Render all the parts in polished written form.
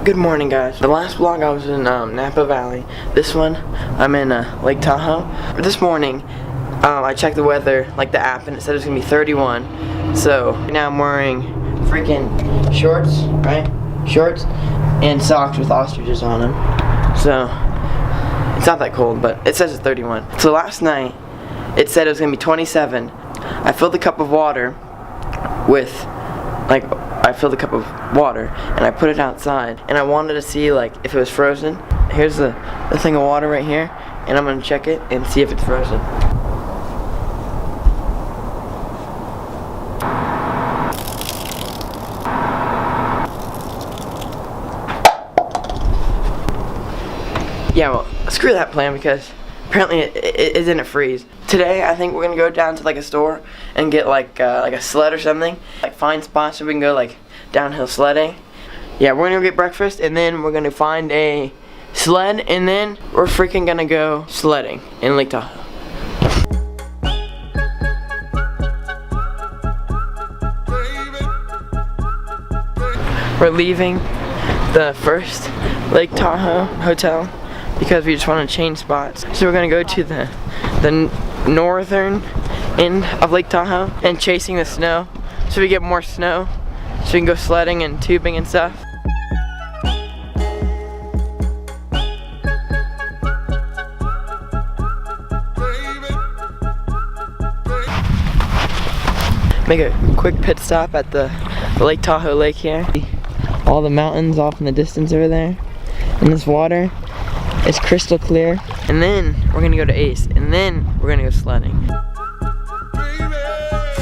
Good morning, guys. The last vlog I was in Napa Valley. This one I'm in Lake Tahoe. This morning I checked the weather, like the app, and it said it was gonna be 31. So now I'm wearing freaking shorts, right? Shorts and socks with ostriches on them. So it's not that cold, but it says it's 31. So last night it said it was gonna be 27. I filled a cup of water with I filled a cup of water and I put it outside, and I wanted to see like if it was frozen. Here's the thing of water right here, and I'm gonna check it and see if it's frozen. Yeah, well, screw that plan because apparently it didn't freeze. Today, I think we're gonna go down to like a store and get like a sled or something. Like find spots so we can go like downhill sledding. Yeah, we're gonna go get breakfast and then we're gonna find a sled and then we're freaking gonna go sledding in Lake Tahoe. We're leaving the first Lake Tahoe hotel because we just want to change spots. So we're gonna go to the northern end of Lake Tahoe and chasing the snow so we get more snow so we can go sledding and tubing and stuff. Make a quick pit stop at the Lake Tahoe lake here. All the mountains off in the distance over there, and this water is crystal clear. And then we're gonna go to Ace, and then we're gonna go sledding.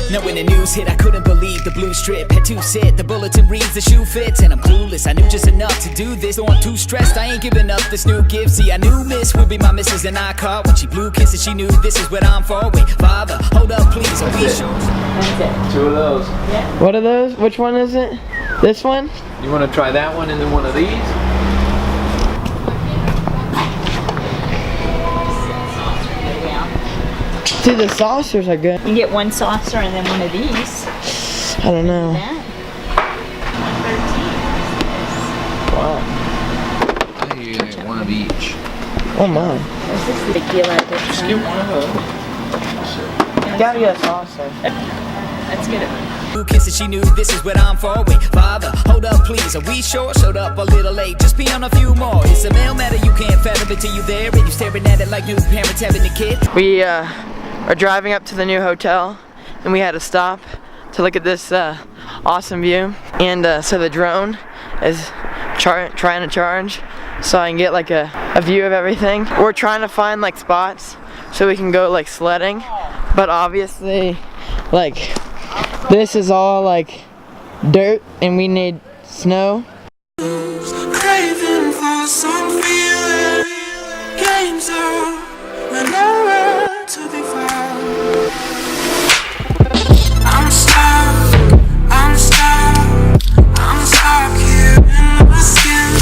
Now when the news hit, I couldn't believe the blue strip had two sit. The bulletin reads the shoe fits, and I'm clueless. I knew just enough to do this. Though I'm too stressed, I ain't giving up this new gift. See, I knew Miss would be my missus, and I caught when she blew kisses. She knew this is what I'm for. Wait, father, hold up, please. Are we sure? That's it. Two of those. Yeah. What are those? Which one is it? This one? You want to try that one and then one of these? Dude, the saucers are good. You can get one saucer and then one of these. I don't know. Wow. You get one of each. Oh my. Is this the big deal out of this? Just get one of those. You gotta get a saucer. Let's get it. Kisses, she knew this is what I'm for. Wait, father, hold up, please. Are we sure? Showed up a little late. Just be on a few more. It's a mail matter, you can't fathom it till you there, and you staring at it like new parents having a kid. We are driving up to the new hotel, and we had to stop to look at this awesome view. And so the drone is trying to charge, so I can get like a view of everything. We're trying to find like spots so we can go like sledding, but obviously like this is all like dirt and we need snow. Craving for some feeling, games are nowhere to be found. I'm stuck here in my skin.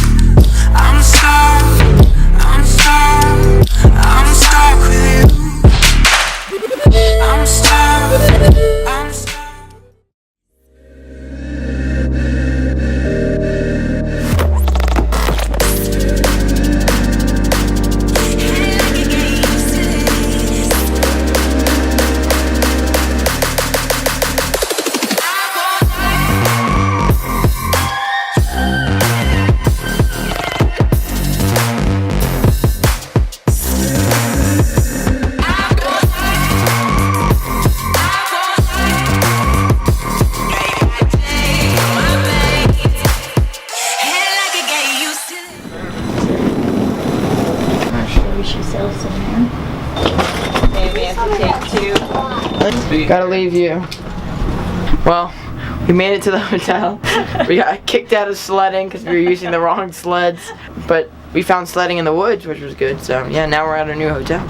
I'm stuck with you. I'm stuck. Gotta leave you. Well, we made it to the hotel. We got kicked out of sledding because we were using the wrong sleds, but we found sledding in the woods, which was good. So yeah, now we're at our new hotel.